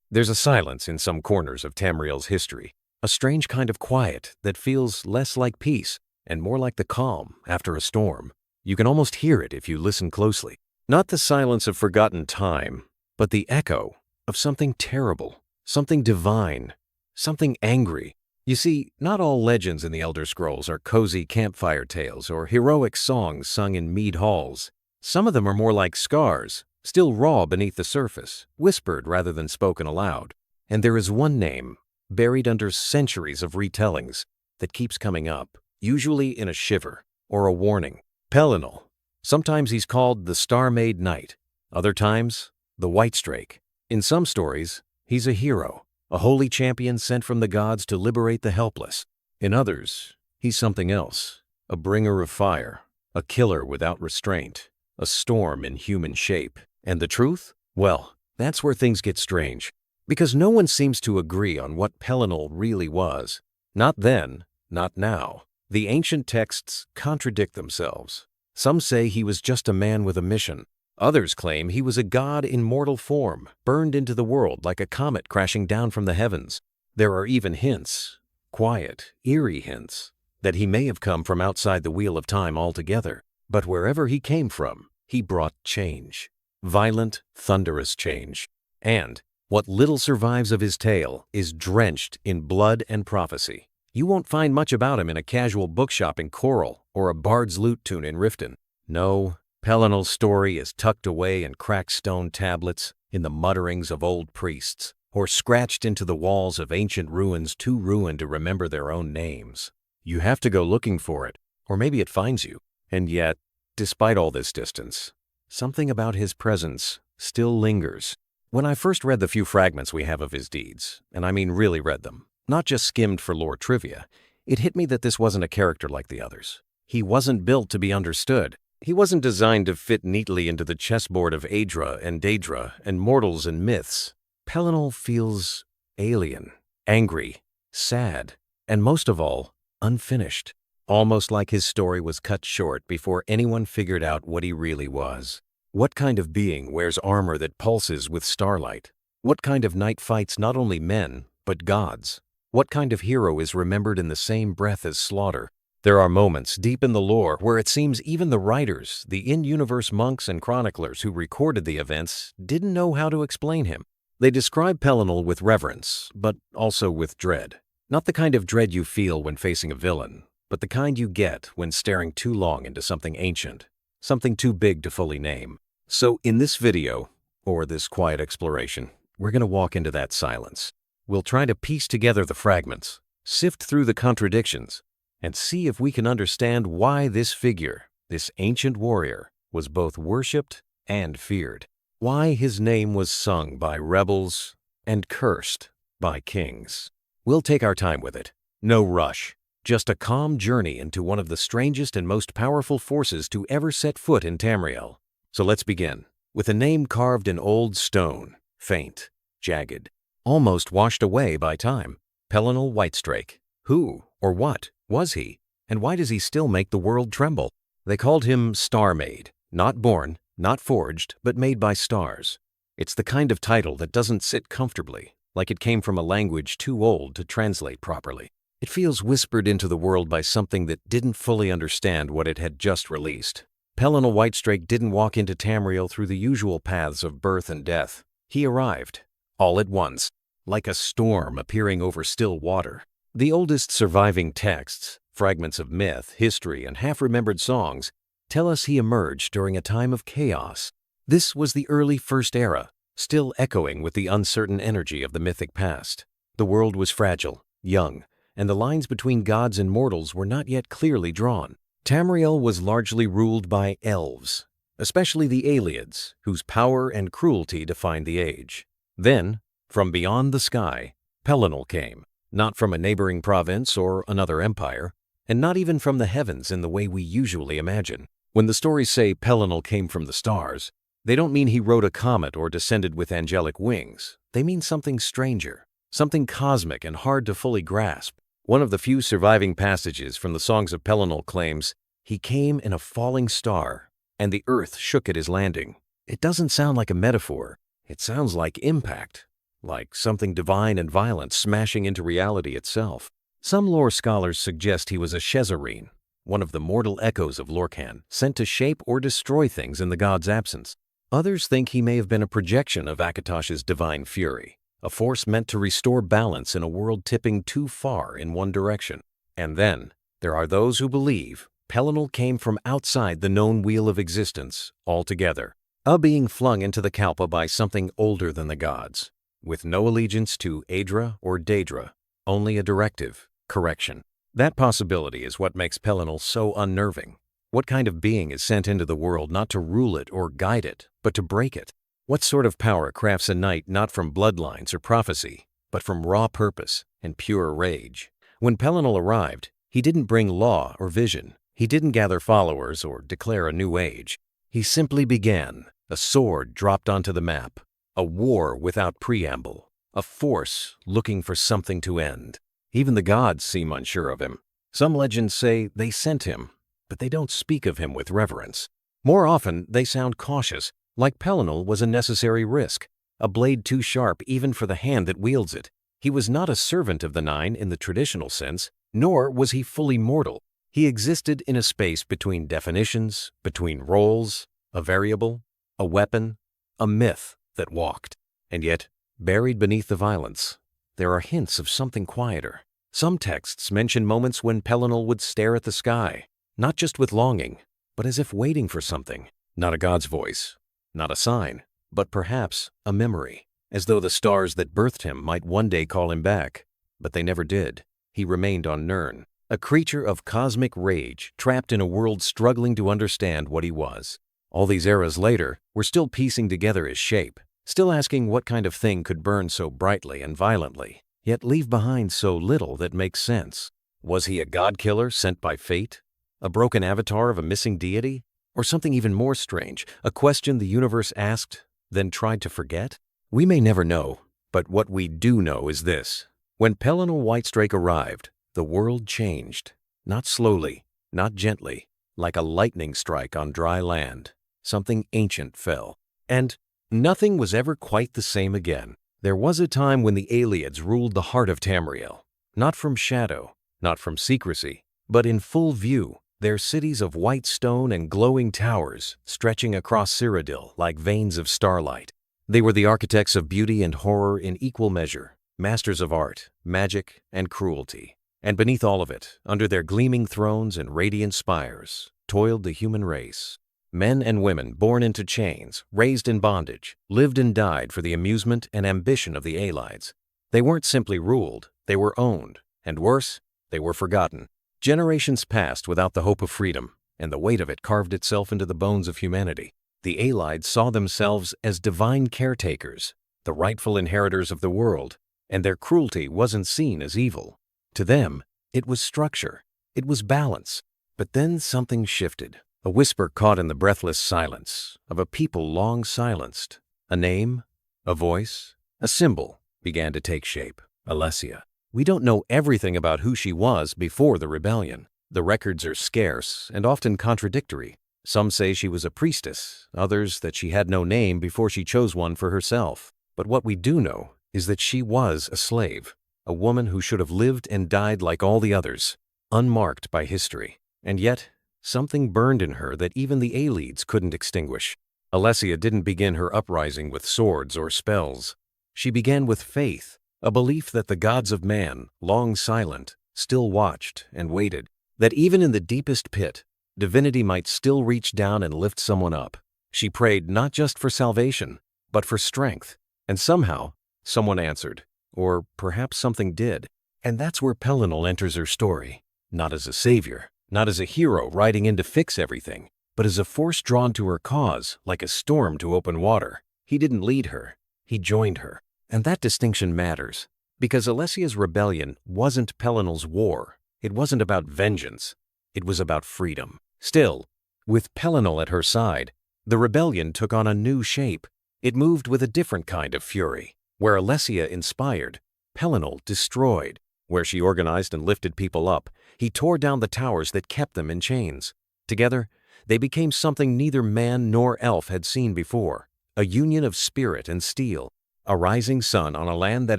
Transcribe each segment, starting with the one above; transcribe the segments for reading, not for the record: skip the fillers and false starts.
There's a silence in some corners of Tamriel's history, a strange kind of quiet that feels less like peace and more like the calm after a storm. You can almost hear it if you listen closely. Not the silence of forgotten time, but the echo of something terrible, something divine, something angry. You see, not all legends in the Elder Scrolls are cozy campfire tales or heroic songs sung in mead halls. Some of them are more like scars, still raw beneath the surface, whispered rather than spoken aloud. And there is one name, buried under centuries of retellings, that keeps coming up, usually in a shiver or a warning. Pelinal. Sometimes he's called the Star-Made Knight, other times, the Whitestrake. In some stories, he's a hero, a holy champion sent from the gods to liberate the helpless. In others, he's something else, a bringer of fire, a killer without restraint, a storm in human shape. And the truth? Well, that's where things get strange, because no one seems to agree on what Pelinal really was. Not then, not now. The ancient texts contradict themselves. Some say he was just a man with a mission. Others claim he was a god in mortal form, burned into the world like a comet crashing down from the heavens. There are even hints, quiet, eerie hints, that he may have come from outside the wheel of time altogether. But wherever he came from, he brought change. Violent, thunderous change. And what little survives of his tale is drenched in blood and prophecy. You won't find much about him in a casual bookshop in Coral or a bard's lute tune in Riften. No, Pelinal's story is tucked away in cracked stone tablets, in the mutterings of old priests, or scratched into the walls of ancient ruins too ruined to remember their own names. You have to go looking for it, or maybe it finds you. And yet, despite all this distance, something about his presence still lingers. When I first read the few fragments we have of his deeds, and I mean really read them, not just skimmed for lore trivia, it hit me that this wasn't a character like the others. He wasn't built to be understood. He wasn't designed to fit neatly into the chessboard of Aedra and Daedra and mortals and myths. Pelinal feels alien, angry, sad, and most of all, unfinished. Almost like his story was cut short before anyone figured out what he really was. What kind of being wears armor that pulses with starlight? What kind of knight fights not only men, but gods? What kind of hero is remembered in the same breath as slaughter? There are moments deep in the lore where it seems even the writers, the in-universe monks and chroniclers who recorded the events, didn't know how to explain him. They describe Pelinal with reverence, but also with dread. Not the kind of dread you feel when facing a villain, but the kind you get when staring too long into something ancient, something too big to fully name. So in this video, or this quiet exploration, we're going to walk into that silence. We'll try to piece together the fragments, sift through the contradictions, and see if we can understand why this figure, this ancient warrior, was both worshipped and feared. Why his name was sung by rebels and cursed by kings. We'll take our time with it. No rush. Just a calm journey into one of the strangest and most powerful forces to ever set foot in Tamriel. So let's begin. With a name carved in old stone, faint, jagged, almost washed away by time. Pelinal Whitestrake. Who, or what, was he? And why does he still make the world tremble? They called him Star-Made. Not born, not forged, but made by stars. It's the kind of title that doesn't sit comfortably, like it came from a language too old to translate properly. It feels whispered into the world by something that didn't fully understand what it had just released. Pelinal Whitestrake didn't walk into Tamriel through the usual paths of birth and death. He arrived, all at once, like a storm appearing over still water. The oldest surviving texts, fragments of myth, history, and half-remembered songs, tell us he emerged during a time of chaos. This was the early First Era, still echoing with the uncertain energy of the mythic past. The world was fragile, young, and the lines between gods and mortals were not yet clearly drawn. Tamriel was largely ruled by elves, especially the Aelids, whose power and cruelty defined the age. Then, from beyond the sky, Pelinal came, not from a neighboring province or another empire, and not even from the heavens in the way we usually imagine. When the stories say Pelinal came from the stars, they don't mean he rode a comet or descended with angelic wings. They mean something stranger, something cosmic and hard to fully grasp. One of the few surviving passages from the Songs of Pelinal claims, "He came in a falling star, and the earth shook at his landing." It doesn't sound like a metaphor. It sounds like impact. like something divine and violent smashing into reality itself. Some lore scholars suggest he was a Shezarene, one of the mortal echoes of Lorcan, sent to shape or destroy things in the god's absence. Others think he may have been a projection of Akatosh's divine fury, a force meant to restore balance in a world tipping too far in one direction. And then, there are those who believe Pelinal came from outside the known wheel of existence altogether, a being flung into the Kalpa by something older than the gods, with no allegiance to Aedra or Daedra, only a directive, correction. That possibility is what makes Pelinal so unnerving. What kind of being is sent into the world not to rule it or guide it, but to break it? What sort of power crafts a knight not from bloodlines or prophecy, but from raw purpose and pure rage? When Pelinal arrived, he didn't bring law or vision. He didn't gather followers or declare a new age. He simply began. A sword dropped onto the map. A war without preamble. A force looking for something to end. Even the gods seem unsure of him. Some legends say they sent him, but they don't speak of him with reverence. More often, they sound cautious, like Pelinal was a necessary risk, a blade too sharp even for the hand that wields it. He was not a servant of the Nine in the traditional sense, nor was he fully mortal. He existed in a space between definitions, between roles, a variable, a weapon, a myth that walked. And yet, buried beneath the violence, there are hints of something quieter. Some texts mention moments when Pelinal would stare at the sky, not just with longing, but as if waiting for something. Not a god's voice, not a sign, but perhaps a memory, as though the stars that birthed him might one day call him back. But they never did. He remained on Nirn, a creature of cosmic rage, trapped in a world struggling to understand what he was. All these eras later, we're still piecing together his shape, still asking what kind of thing could burn so brightly and violently, yet leave behind so little that makes sense. Was he a god-killer sent by fate? A broken avatar of a missing deity? Or something even more strange, a question the universe asked, then tried to forget? We may never know, but what we do know is this. When Pelinal Whitestrake arrived, the world changed. Not slowly, not gently, like a lightning strike on dry land. Something ancient fell. And nothing was ever quite the same again. There was a time when the Aelids ruled the heart of Tamriel, not from shadow, not from secrecy, but in full view, their cities of white stone and glowing towers stretching across Cyrodiil like veins of starlight. They were the architects of beauty and horror in equal measure, masters of art, magic, and cruelty. And beneath all of it, under their gleaming thrones and radiant spires, toiled the human race. Men and women born into chains, raised in bondage, lived and died for the amusement and ambition of the Aelids. They weren't simply ruled, they were owned, and worse, they were forgotten. Generations passed without the hope of freedom, and the weight of it carved itself into the bones of humanity. The Aelids saw themselves as divine caretakers, the rightful inheritors of the world, and their cruelty wasn't seen as evil. To them, it was structure, it was balance. But then something shifted. A whisper caught in the breathless silence of a people long silenced. A name, a voice, a symbol began to take shape. Alessia. We don't know everything about who she was before the rebellion. The records are scarce and often contradictory. Some say she was a priestess, others that she had no name before she chose one for herself. But what we do know is that she was a slave, a woman who should have lived and died like all the others, unmarked by history. And yet, something burned in her that even the Aelids couldn't extinguish. Alessia didn't begin her uprising with swords or spells. She began with faith, a belief that the gods of man, long silent, still watched and waited, that even in the deepest pit, divinity might still reach down and lift someone up. She prayed not just for salvation, but for strength. And somehow, someone answered, or perhaps something did. And that's where Pelinal enters her story, not as a savior, not as a hero riding in to fix everything, but as a force drawn to her cause, like a storm to open water. He didn't lead her, he joined her. And that distinction matters, because Alessia's rebellion wasn't Pelinal's war. It wasn't about vengeance. It was about freedom. Still, with Pelinal at her side, the rebellion took on a new shape. It moved with a different kind of fury. Where Alessia inspired, Pelinal destroyed. Where she organized and lifted people up, he tore down the towers that kept them in chains. Together, they became something neither man nor elf had seen before, a union of spirit and steel. a rising sun on a land that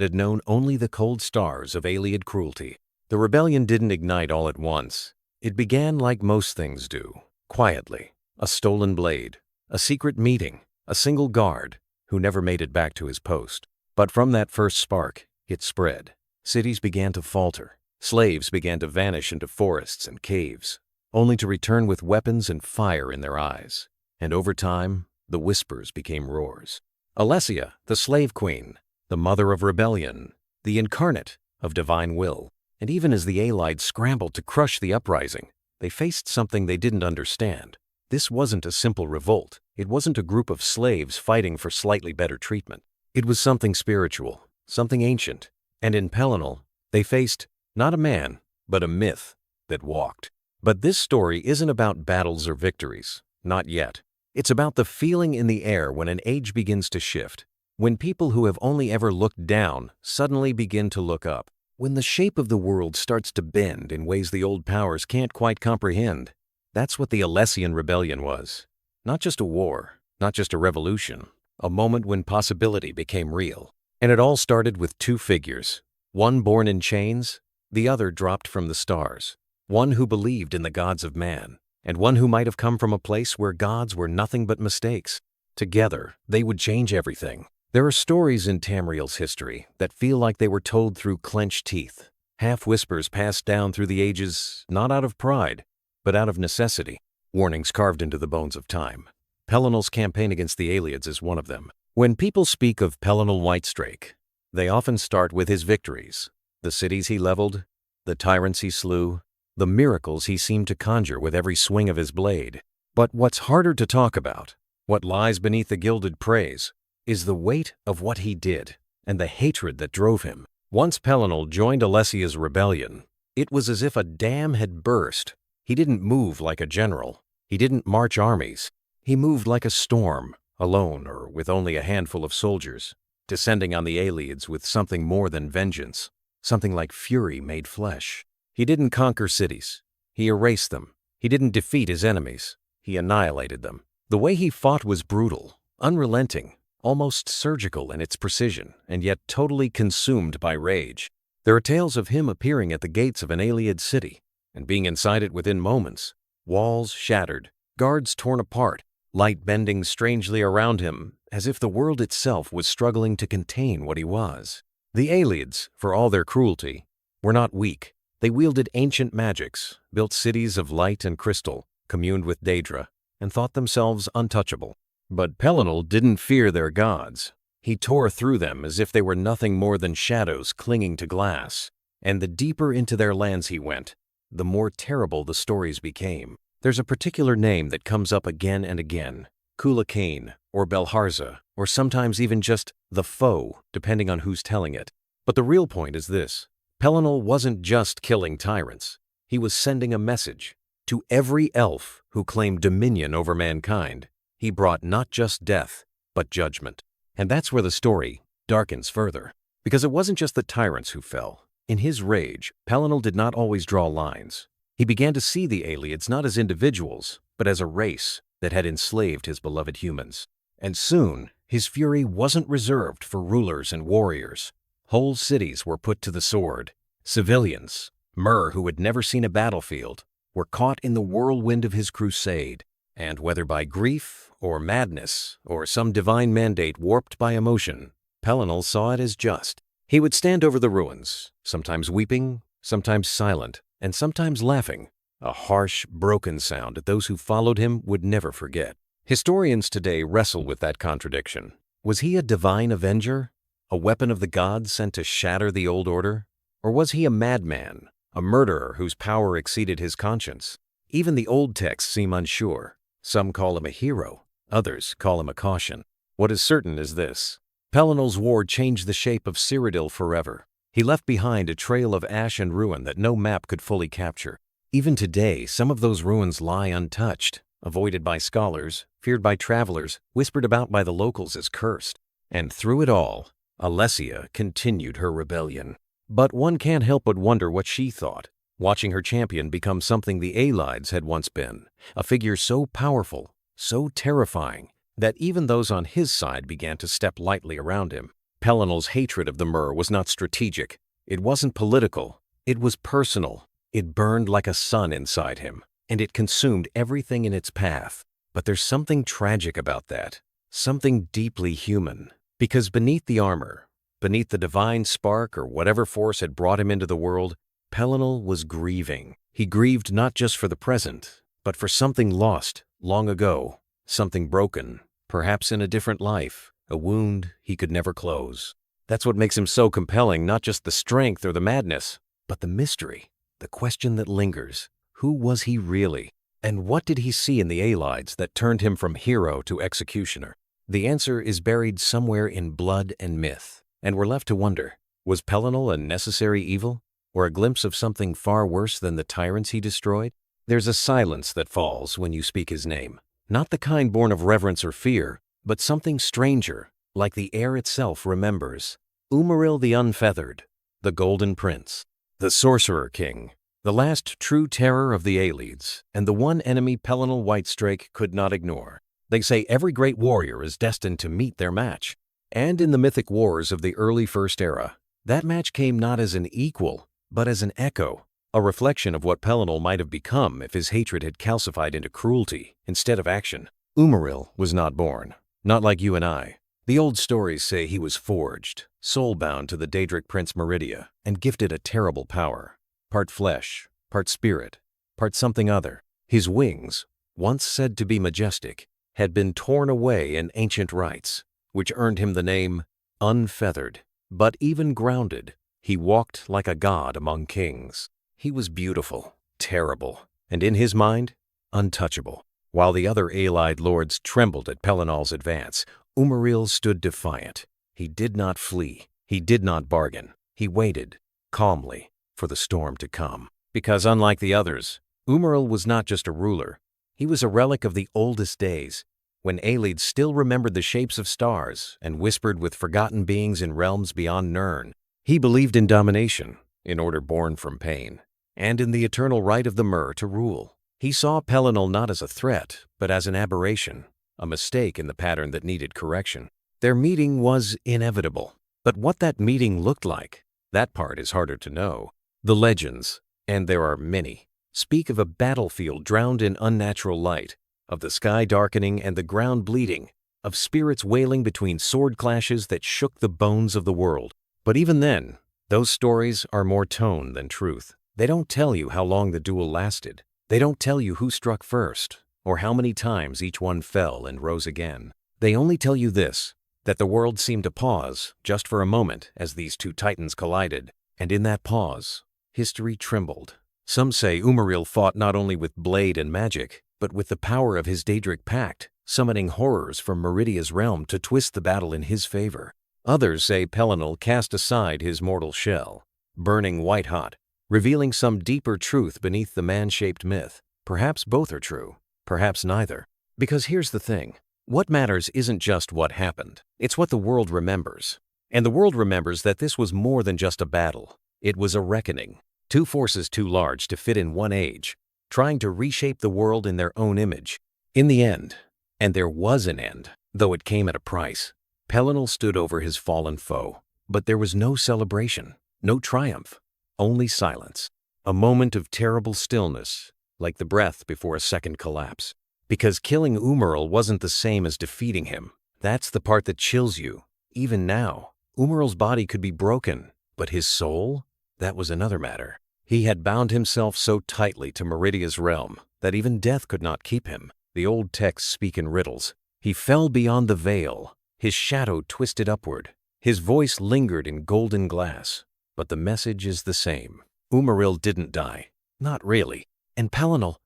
had known only the cold stars of Aleid cruelty. The rebellion didn't ignite all at once. It began like most things do, quietly. A stolen blade, a secret meeting, a single guard who never made it back to his post. But from that first spark, it spread. Cities began to falter. Slaves began to vanish into forests and caves, only to return with weapons and fire in their eyes. And over time, the whispers became roars. Alessia, the slave queen, the mother of rebellion, the incarnate of divine will. And even as the Aelids scrambled to crush the uprising, they faced something they didn't understand. This wasn't a simple revolt. It wasn't a group of slaves fighting for slightly better treatment. It was something spiritual, something ancient. And in Pelinal, they faced not a man, but a myth that walked. But this story isn't about battles or victories. Not yet. It's about the feeling in the air when an age begins to shift. When people who have only ever looked down suddenly begin to look up. When the shape of the world starts to bend in ways the old powers can't quite comprehend. That's what the Alessian Rebellion was. Not just a war, not just a revolution, a moment when possibility became real. And it all started with two figures, one born in chains, the other dropped from the stars, one who believed in the gods of man, and one who might have come from a place where gods were nothing but mistakes. Together, they would change everything. There are stories in Tamriel's history that feel like they were told through clenched teeth, half-whispers passed down through the ages, not out of pride, but out of necessity, warnings carved into the bones of time. Pelinal's campaign against the Aelids is one of them. When people speak of Pelinal Whitestrake, they often start with his victories, the cities he leveled, the tyrants he slew, the miracles he seemed to conjure with every swing of his blade. But what's harder to talk about, what lies beneath the gilded praise, is the weight of what he did and the hatred that drove him. Once Pelinal joined Alessia's rebellion, it was as if a dam had burst. He didn't move like a general. He didn't march armies. He moved like a storm, alone or with only a handful of soldiers, descending on the Aelids with something more than vengeance, something like fury made flesh. He didn't conquer cities. He erased them. He didn't defeat his enemies. He annihilated them. The way he fought was brutal, unrelenting, almost surgical in its precision, and yet totally consumed by rage. There are tales of him appearing at the gates of an Aeliid city and being inside it within moments, walls shattered, guards torn apart, light bending strangely around him, as if the world itself was struggling to contain what he was. The Aelids, for all their cruelty, were not weak. They wielded ancient magics, built cities of light and crystal, communed with Daedra, and thought themselves untouchable. But Pelinal didn't fear their gods. He tore through them as if they were nothing more than shadows clinging to glass. And the deeper into their lands he went, the more terrible the stories became. There's a particular name that comes up again and again, Kula Kane, or Belharza, or sometimes even just the Foe, depending on who's telling it. But the real point is this. Pelinal wasn't just killing tyrants. He was sending a message. To every elf who claimed dominion over mankind, he brought not just death, but judgment. And that's where the story darkens further. Because it wasn't just the tyrants who fell. In his rage, Pelinal did not always draw lines. He began to see the Aelids not as individuals, but as a race that had enslaved his beloved humans. And soon, his fury wasn't reserved for rulers and warriors. Whole cities were put to the sword. Civilians, Mer who had never seen a battlefield, were caught in the whirlwind of his crusade. And whether by grief or madness or some divine mandate warped by emotion, Pelinal saw it as just. He would stand over the ruins, sometimes weeping, sometimes silent, and sometimes laughing, a harsh, broken sound that those who followed him would never forget. Historians today wrestle with that contradiction. Was he a divine avenger, a weapon of the gods sent to shatter the old order? Or was he a madman, a murderer whose power exceeded his conscience? Even the old texts seem unsure. Some call him a hero, others call him a caution. What is certain is this. Pelinal's war changed the shape of Cyrodiil forever. He left behind a trail of ash and ruin that no map could fully capture. Even today, some of those ruins lie untouched, avoided by scholars, feared by travelers, whispered about by the locals as cursed. And through it all, Alessia continued her rebellion. But one can't help but wonder what she thought, watching her champion become something the Aelids had once been, a figure so powerful, so terrifying, that even those on his side began to step lightly around him. Pelinal's hatred of the Mer was not strategic. It wasn't political. It was personal. It burned like a sun inside him, and it consumed everything in its path. But there's something tragic about that, something deeply human. Because beneath the armor, beneath the divine spark or whatever force had brought him into the world, Pelinal was grieving. He grieved not just for the present, but for something lost long ago, something broken, perhaps in a different life, a wound he could never close. That's what makes him so compelling, not just the strength or the madness, but the mystery, the question that lingers. Who was he really? And what did he see in the Aelides that turned him from hero to executioner? The answer is buried somewhere in blood and myth, and we're left to wonder, was Pelinal a necessary evil, or a glimpse of something far worse than the tyrants he destroyed? There's a silence that falls when you speak his name, not the kind born of reverence or fear, but something stranger, like the air itself remembers. Umaril the Unfeathered, the Golden Prince, the Sorcerer King, the last true terror of the Aelids, and the one enemy Pelinal Whitestrake could not ignore. They say every great warrior is destined to meet their match. And in the mythic wars of the early First Era, that match came not as an equal, but as an echo, a reflection of what Pelinal might have become if his hatred had calcified into cruelty instead of action. Umaril was not born, not like you and I. The old stories say he was forged, soul-bound to the Daedric Prince Meridia, and gifted a terrible power. Part flesh, part spirit, part something other. His wings, once said to be majestic, had been torn away in ancient rites, which earned him the name Unfeathered. But even grounded, he walked like a god among kings. He was beautiful, terrible, and in his mind, untouchable. While the other Aelide lords trembled at Pelinal's advance, Umaril stood defiant. He did not flee. He did not bargain. He waited, calmly, for the storm to come. Because unlike the others, Umaril was not just a ruler. He was a relic of the oldest days, when Aelids still remembered the shapes of stars and whispered with forgotten beings in realms beyond Nirn. He believed in domination, in order born from pain, and in the eternal right of the Mer to rule. He saw Pelinal not as a threat, but as an aberration, a mistake in the pattern that needed correction. Their meeting was inevitable, but what that meeting looked like, that part is harder to know. The legends, and there are many, speak of a battlefield drowned in unnatural light, of the sky darkening and the ground bleeding, of spirits wailing between sword clashes that shook the bones of the world. But even then, those stories are more tone than truth. They don't tell you how long the duel lasted. They don't tell you who struck first, or how many times each one fell and rose again. They only tell you this, that the world seemed to pause just for a moment as these two titans collided, and in that pause, history trembled. Some say Umaril fought not only with blade and magic, but with the power of his Daedric pact, summoning horrors from Meridia's realm to twist the battle in his favor. Others say Pelinal cast aside his mortal shell, burning white-hot, revealing some deeper truth beneath the man-shaped myth. Perhaps both are true, perhaps neither. Because here's the thing, what matters isn't just what happened, it's what the world remembers. And the world remembers that this was more than just a battle. It was a reckoning. Two forces too large to fit in one age, trying to reshape the world in their own image. In the end, and there was an end, though it came at a price, Pelinal stood over his fallen foe. But there was no celebration, no triumph, only silence. A moment of terrible stillness, like the breath before a second collapse. Because killing Umaril wasn't the same as defeating him. That's the part that chills you. Even now, Umaril's body could be broken, but his soul? That was another matter. He had bound himself so tightly to Meridia's realm that even death could not keep him. The old texts speak in riddles. He fell beyond the veil. His shadow twisted upward. His voice lingered in golden glass. But the message is the same. Umaril didn't die. Not really. And Pelinal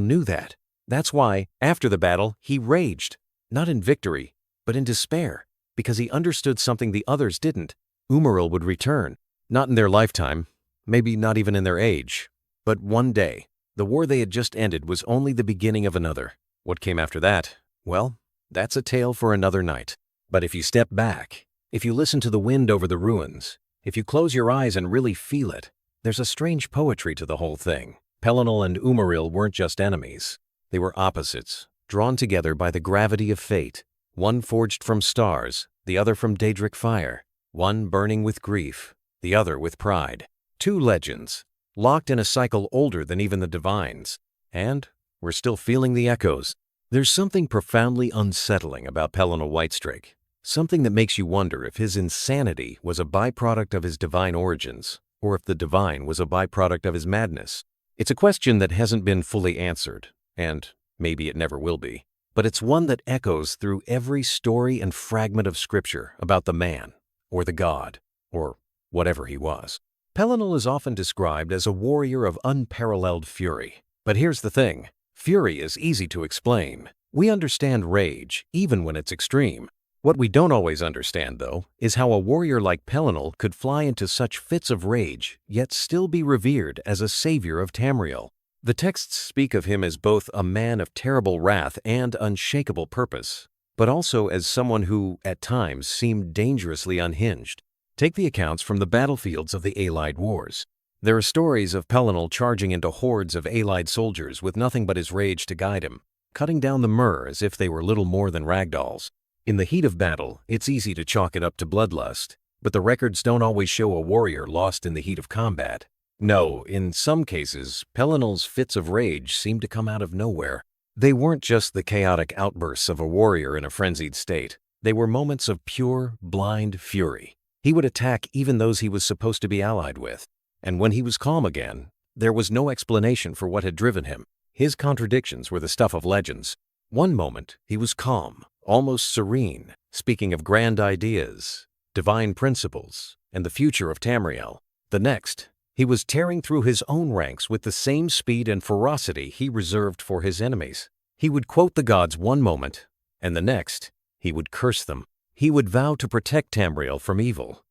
knew that. That's why, after the battle, he raged. Not in victory, but in despair. Because he understood something the others didn't. Umaril would return. Not in their lifetime. Maybe not even in their age. But one day, the war they had just ended was only the beginning of another. What came after that? Well, that's a tale for another night. But if you step back, if you listen to the wind over the ruins, if you close your eyes and really feel it, there's a strange poetry to the whole thing. Pelinal and Umaril weren't just enemies. They were opposites, drawn together by the gravity of fate. one forged from stars, the other from daedric fire, one burning with grief, the other with pride. Two legends, locked in a cycle older than even the divines, and we're still feeling the echoes. There's something profoundly unsettling about Pelinal Whitestrake, something that makes you wonder if his insanity was a byproduct of his divine origins, or if the divine was a byproduct of his madness. It's a question that hasn't been fully answered, and maybe it never will be, but it's one that echoes through every story and fragment of scripture about the man, or the god, or whatever he was. Pelinal is often described as a warrior of unparalleled fury. But here's the thing, fury is easy to explain. We understand rage, even when it's extreme. What we don't always understand, though, is how a warrior like Pelinal could fly into such fits of rage, yet still be revered as a savior of Tamriel. The texts speak of him as both a man of terrible wrath and unshakable purpose, but also as someone who, at times, seemed dangerously unhinged. Take the accounts from the battlefields of the Allied Wars. There are stories of Pelinal charging into hordes of Allied soldiers with nothing but his rage to guide him, cutting down the Mer as if they were little more than ragdolls. In the heat of battle, it's easy to chalk it up to bloodlust, but the records don't always show a warrior lost in the heat of combat. No, in some cases, Pelinal's fits of rage seemed to come out of nowhere. They weren't just the chaotic outbursts of a warrior in a frenzied state. They were moments of pure, blind fury. He would attack even those he was supposed to be allied with. And when he was calm again, there was no explanation for what had driven him. His contradictions were the stuff of legends. One moment, he was calm, almost serene, speaking of grand ideas, divine principles, and the future of Tamriel. The next, he was tearing through his own ranks with the same speed and ferocity he reserved for his enemies. He would quote the gods one moment, and the next, he would curse them. He would vow to protect Tamriel from evil.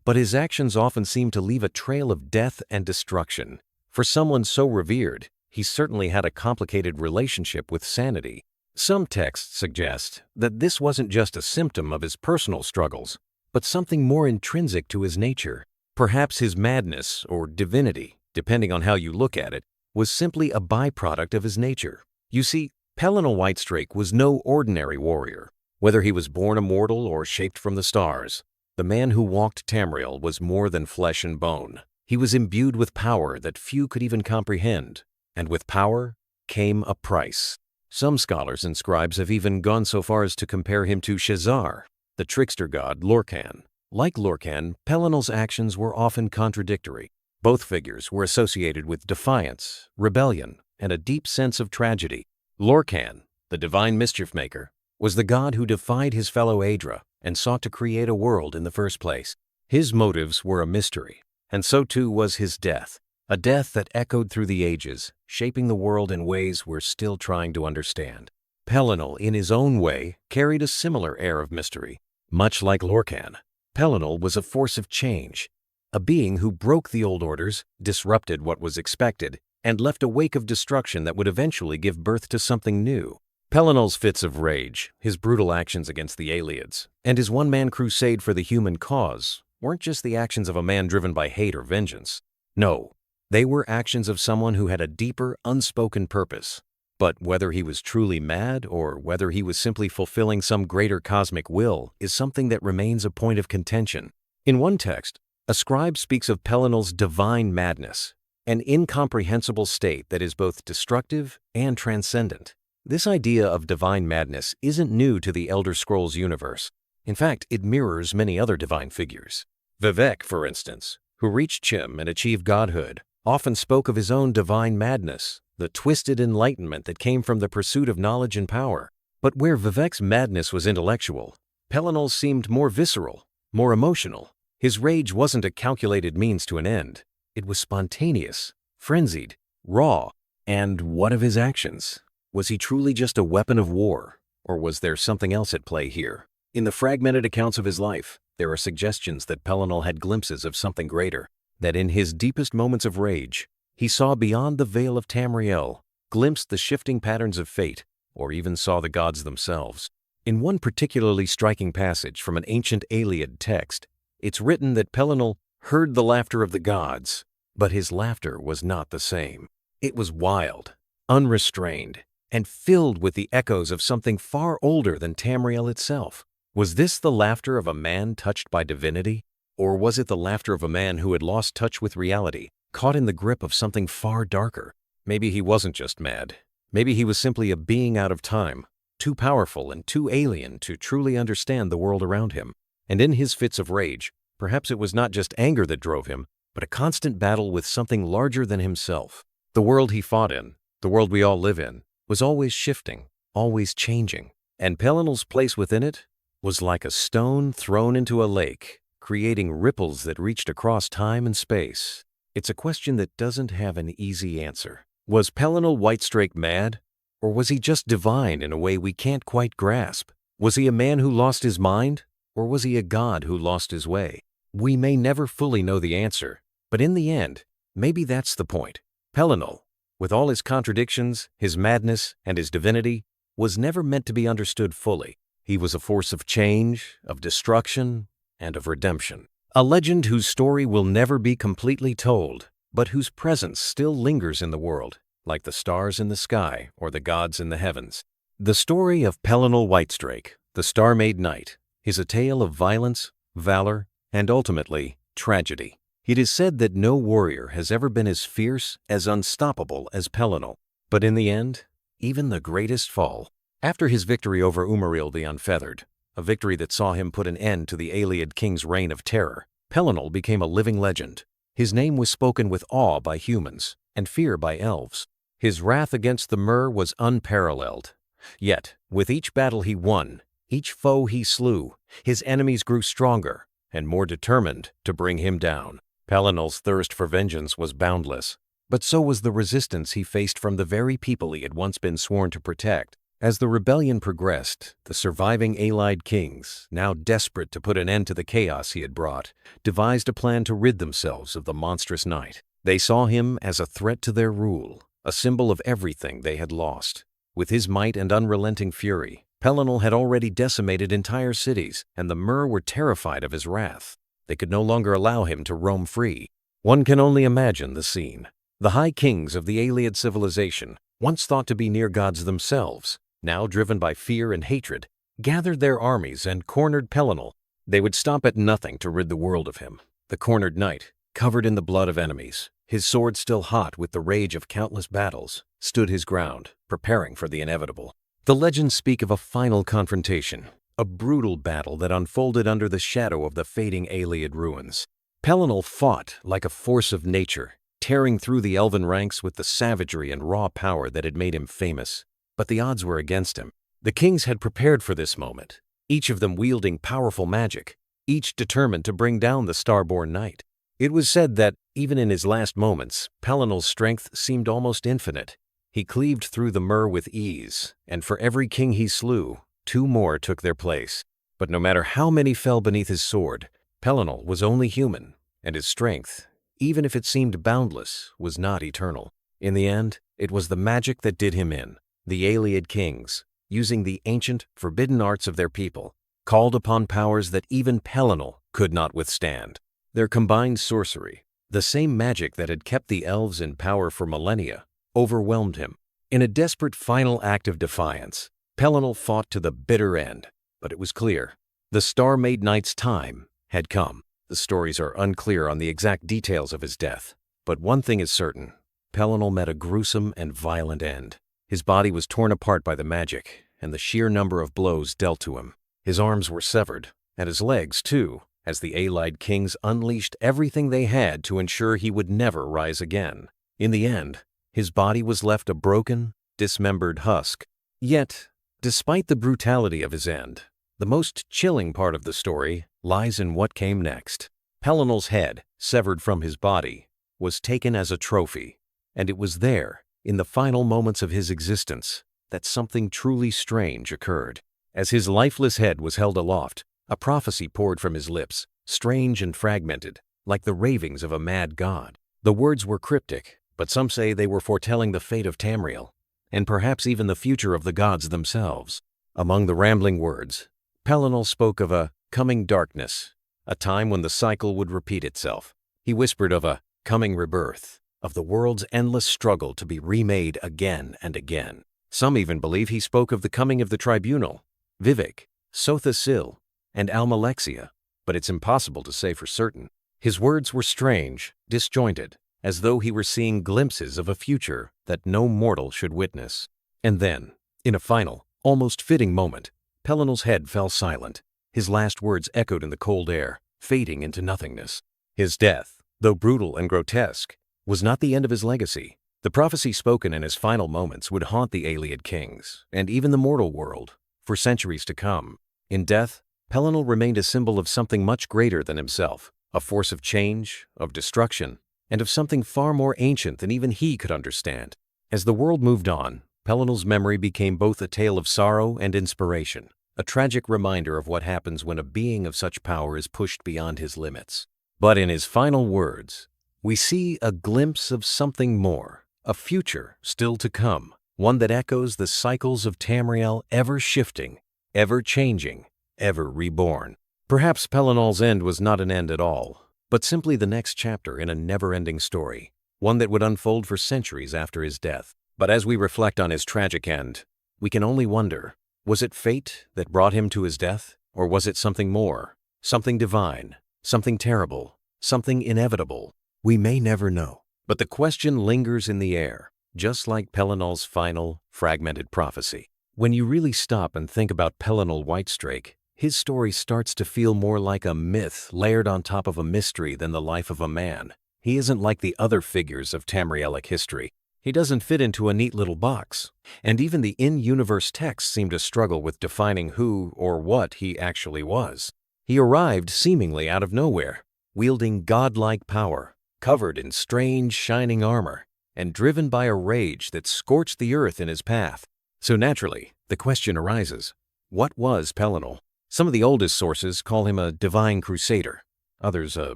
But his actions often seemed to leave a trail of death and destruction. For someone so revered, he certainly had a complicated relationship with sanity. Some texts suggest that this wasn't just a symptom of his personal struggles, but something more intrinsic to his nature. Perhaps his madness, or divinity, depending on how you look at it, was simply a byproduct of his nature. You see, Pelinal Whitestrake was no ordinary warrior. Whether he was born immortal or shaped from the stars, the man who walked Tamriel was more than flesh and bone. He was imbued with power that few could even comprehend, and with power came a price. Some scholars and scribes have even gone so far as to compare him to Shazar, the trickster god Lorkhan. Like Lorkhan, Pelinal's actions were often contradictory. Both figures were associated with defiance, rebellion, and a deep sense of tragedy. Lorkhan, the divine mischief maker, was the god who defied his fellow Aedra and sought to create a world in the first place. His motives were a mystery, and so too was his death, a death that echoed through the ages, shaping the world in ways we're still trying to understand. Pelinal, in his own way, carried a similar air of mystery. Much like Lorkhan, Pelinal was a force of change, a being who broke the old orders, disrupted what was expected, and left a wake of destruction that would eventually give birth to something new. Pelinal's fits of rage, his brutal actions against the Ayleids, and his one-man crusade for the human cause weren't just the actions of a man driven by hate or vengeance. No, they were actions of someone who had a deeper, unspoken purpose. But whether he was truly mad or whether he was simply fulfilling some greater cosmic will is something that remains a point of contention. In one text, a scribe speaks of Pelinal's divine madness, an incomprehensible state that is both destructive and transcendent. This idea of divine madness isn't new to the Elder Scrolls universe. In fact, it mirrors many other divine figures. Vivek, for instance, who reached Chim and achieved godhood, often spoke of his own divine madness, the twisted enlightenment that came from the pursuit of knowledge and power. But where Vivek's madness was intellectual, Pelinal's seemed more visceral, more emotional. His rage wasn't a calculated means to an end. It was spontaneous, frenzied, raw. And what of his actions? Was he truly just a weapon of war, or was there something else at play here? In the fragmented accounts of his life, there are suggestions that Pelinal had glimpses of something greater, that in his deepest moments of rage, he saw beyond the veil of Tamriel, glimpsed the shifting patterns of fate, or even saw the gods themselves. In one particularly striking passage from an ancient Ayleid text, it's written that Pelinal heard the laughter of the gods, but his laughter was not the same. It was wild, unrestrained, and filled with the echoes of something far older than Tamriel itself. Was this the laughter of a man touched by divinity? Or was it the laughter of a man who had lost touch with reality, caught in the grip of something far darker? Maybe he wasn't just mad. Maybe he was simply a being out of time, too powerful and too alien to truly understand the world around him. And in his fits of rage, perhaps it was not just anger that drove him, but a constant battle with something larger than himself. The world he fought in, the world we all live in, was always shifting, always changing. And Pelinal's place within it was like a stone thrown into a lake, creating ripples that reached across time and space. It's a question that doesn't have an easy answer. Was Pelinal Whitestrake mad? Or was he just divine in a way we can't quite grasp? Was he a man who lost his mind? Or was he a god who lost his way? We may never fully know the answer, but in the end, maybe that's the point. Pelinal, with all his contradictions, his madness, and his divinity, was never meant to be understood fully. He was a force of change, of destruction, and of redemption. A legend whose story will never be completely told, but whose presence still lingers in the world, like the stars in the sky or the gods in the heavens. The story of Pelinal Whitestrake, the Star-Made Knight, is a tale of violence, valor, and ultimately, tragedy. It is said that no warrior has ever been as fierce, as unstoppable as Pelinal. But in the end, even the greatest fall. After his victory over Umariel the Unfeathered, a victory that saw him put an end to the Ayleid king's reign of terror, Pelinal became a living legend. His name was spoken with awe by humans and fear by elves. His wrath against the Mer was unparalleled. Yet, with each battle he won, each foe he slew, his enemies grew stronger and more determined to bring him down. Pelinal's thirst for vengeance was boundless, but so was the resistance he faced from the very people he had once been sworn to protect. As the rebellion progressed, the surviving Ayleid kings, now desperate to put an end to the chaos he had brought, devised a plan to rid themselves of the monstrous knight. They saw him as a threat to their rule, a symbol of everything they had lost. With his might and unrelenting fury, Pelinal had already decimated entire cities, and the Mer were terrified of his wrath. They could no longer allow him to roam free. One can only imagine the scene. The high kings of the Ayleid civilization, once thought to be near gods themselves, now driven by fear and hatred, gathered their armies and cornered Pelinal. They would stop at nothing to rid the world of him. The cornered knight, covered in the blood of enemies, his sword still hot with the rage of countless battles, stood his ground, preparing for the inevitable. The legends speak of a final confrontation, a brutal battle that unfolded under the shadow of the fading Ayleid ruins. Pelinal fought like a force of nature, tearing through the elven ranks with the savagery and raw power that had made him famous. But the odds were against him. The kings had prepared for this moment, each of them wielding powerful magic, each determined to bring down the star-born knight. It was said that, even in his last moments, Pelinal's strength seemed almost infinite. He cleaved through the Mer with ease, and for every king he slew, 2 more took their place. But no matter how many fell beneath his sword, Pelinal was only human, and his strength, even if it seemed boundless, was not eternal. In the end, it was the magic that did him in. The Ayleid kings, using the ancient, forbidden arts of their people, called upon powers that even Pelinal could not withstand. Their combined sorcery, the same magic that had kept the elves in power for millennia, overwhelmed him. In a desperate final act of defiance, Pelinal fought to the bitter end, but it was clear. The Star-Made Knight's time had come. The stories are unclear on the exact details of his death, but one thing is certain. Pelinal met a gruesome and violent end. His body was torn apart by the magic, and the sheer number of blows dealt to him. His arms were severed, and his legs, too, as the Ayleid kings unleashed everything they had to ensure he would never rise again. In the end, his body was left a broken, dismembered husk. Yet, despite the brutality of his end, the most chilling part of the story lies in what came next. Pelinal's head, severed from his body, was taken as a trophy, and it was there, in the final moments of his existence, that something truly strange occurred. As his lifeless head was held aloft, a prophecy poured from his lips, strange and fragmented, like the ravings of a mad god. The words were cryptic, but some say they were foretelling the fate of Tamriel, and perhaps even the future of the gods themselves. Among the rambling words, Pelinal spoke of a coming darkness, a time when the cycle would repeat itself. He whispered of a coming rebirth, of the world's endless struggle to be remade again and again. Some even believe he spoke of the coming of the tribunal, Vivek, Sotha Sil, and Almalexia, but it's impossible to say for certain. His words were strange, disjointed, as though he were seeing glimpses of a future that no mortal should witness. And then, in a final, almost fitting moment, Pelinal's head fell silent. His last words echoed in the cold air, fading into nothingness. His death, though brutal and grotesque, was not the end of his legacy. The prophecy spoken in his final moments would haunt the Ayleid kings, and even the mortal world, for centuries to come. In death, Pelinal remained a symbol of something much greater than himself, a force of change, of destruction, and of something far more ancient than even he could understand. As the world moved on, Pelinal's memory became both a tale of sorrow and inspiration, a tragic reminder of what happens when a being of such power is pushed beyond his limits. But in his final words, we see a glimpse of something more, a future still to come, one that echoes the cycles of Tamriel, ever shifting, ever changing, ever reborn. Perhaps Pelinal's end was not an end at all, but simply the next chapter in a never-ending story, one that would unfold for centuries after his death. But as we reflect on his tragic end, we can only wonder, was it fate that brought him to his death, or was it something more, something divine, something terrible, something inevitable? We may never know, but the question lingers in the air, just like Pelinal's final, fragmented prophecy. When you really stop and think about Pelinal Whitestrake, his story starts to feel more like a myth layered on top of a mystery than the life of a man. He isn't like the other figures of Tamrielic history. He doesn't fit into a neat little box, and even the in-universe texts seem to struggle with defining who or what he actually was. He arrived seemingly out of nowhere, wielding godlike power, covered in strange, shining armor, and driven by a rage that scorched the earth in his path. So naturally, the question arises, what was Pelinal? Some of the oldest sources call him a divine crusader, others a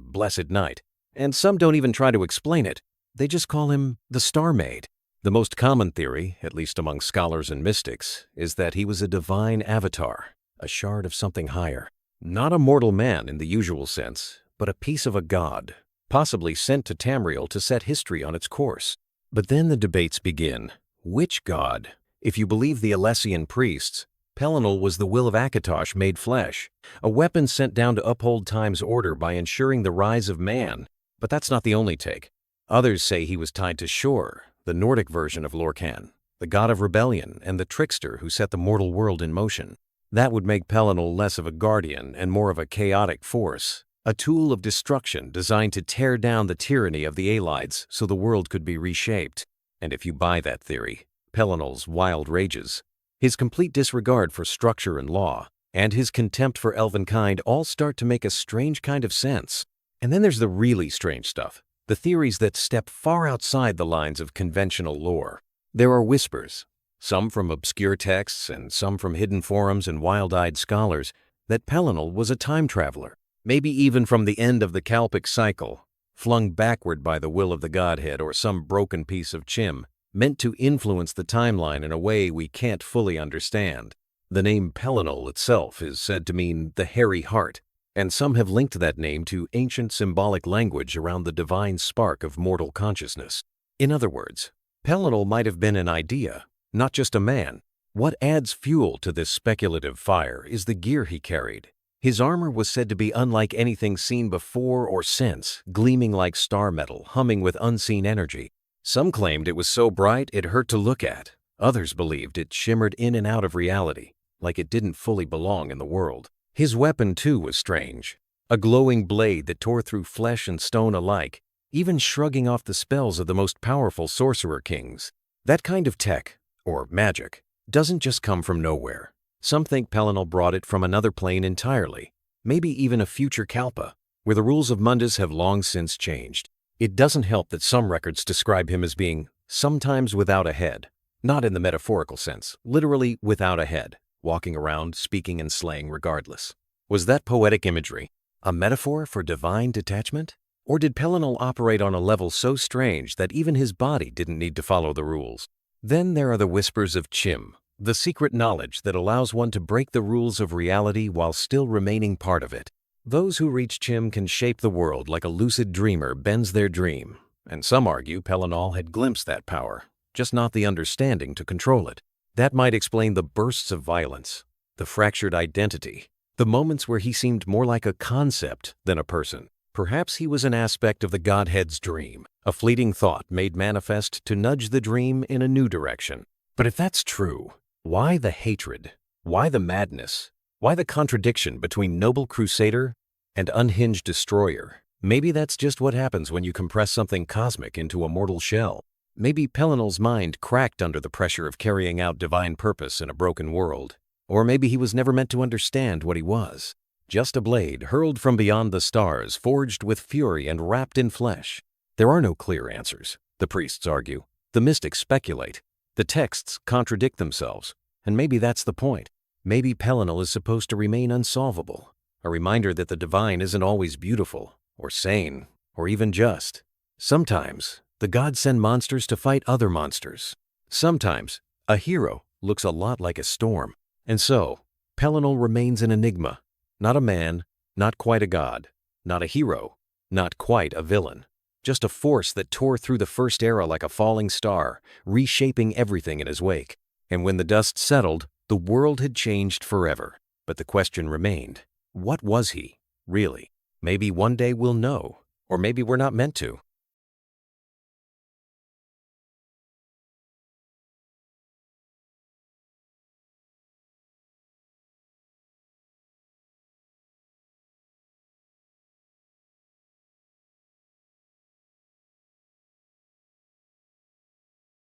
blessed knight, and some don't even try to explain it. They just call him the Star Maid. The most common theory, at least among scholars and mystics, is that he was a divine avatar, a shard of something higher. Not a mortal man in the usual sense, but a piece of a god, possibly sent to Tamriel to set history on its course. But then the debates begin. Which god? If you believe the Alessian priests, Pelinal was the will of Akatosh made flesh, a weapon sent down to uphold time's order by ensuring the rise of man. But that's not the only take. Others say he was tied to Shor, the Nordic version of Lorcan, the god of rebellion and the trickster who set the mortal world in motion. That would make Pelinal less of a guardian and more of a chaotic force, a tool of destruction designed to tear down the tyranny of the Ayleids so the world could be reshaped. And if you buy that theory, Pelinal's wild rages, his complete disregard for structure and law, and his contempt for elvenkind all start to make a strange kind of sense. And then there's the really strange stuff. The theories that step far outside the lines of conventional lore. There are whispers, some from obscure texts and some from hidden forums and wild-eyed scholars, that Pelinal was a time traveler, maybe even from the end of the Kalpic cycle, flung backward by the will of the Godhead or some broken piece of Chim, meant to influence the timeline in a way we can't fully understand. The name Pelinal itself is said to mean the hairy heart, and some have linked that name to ancient symbolic language around the divine spark of mortal consciousness. In other words, Pelinal might have been an idea, not just a man. What adds fuel to this speculative fire is the gear he carried. His armor was said to be unlike anything seen before or since, gleaming like star metal, humming with unseen energy. Some claimed it was so bright it hurt to look at. Others believed it shimmered in and out of reality, like it didn't fully belong in the world. His weapon, too, was strange. A glowing blade that tore through flesh and stone alike, even shrugging off the spells of the most powerful sorcerer kings. That kind of tech, or magic, doesn't just come from nowhere. Some think Pelinal brought it from another plane entirely, maybe even a future Kalpa, where the rules of Mundus have long since changed. It doesn't help that some records describe him as being sometimes without a head, not in the metaphorical sense, literally without a head, walking around, speaking and slaying regardless. Was that poetic imagery a metaphor for divine detachment? Or did Pelinal operate on a level so strange that even his body didn't need to follow the rules? Then there are the whispers of Chim, the secret knowledge that allows one to break the rules of reality while still remaining part of it. Those who reach Chim can shape the world like a lucid dreamer bends their dream, and some argue Pelinal had glimpsed that power, just not the understanding to control it. That might explain the bursts of violence, the fractured identity, the moments where he seemed more like a concept than a person. Perhaps he was an aspect of the Godhead's dream, a fleeting thought made manifest to nudge the dream in a new direction. But if that's true, why the hatred? Why the madness? Why the contradiction between noble crusader and unhinged destroyer? Maybe that's just what happens when you compress something cosmic into a mortal shell. Maybe Pelinal's mind cracked under the pressure of carrying out divine purpose in a broken world. Or maybe he was never meant to understand what he was. Just a blade hurled from beyond the stars, forged with fury and wrapped in flesh. There are no clear answers, the priests argue. The mystics speculate. The texts contradict themselves. And maybe that's the point. Maybe Pelinal is supposed to remain unsolvable. A reminder that the divine isn't always beautiful, or sane, or even just. Sometimes, the gods send monsters to fight other monsters. Sometimes, a hero looks a lot like a storm. And so, Pelinal remains an enigma. Not a man, not quite a god, not a hero, not quite a villain. Just a force that tore through the First Era like a falling star, reshaping everything in his wake. And when the dust settled, the world had changed forever. But the question remained, what was he, really? Maybe one day we'll know, or maybe we're not meant to.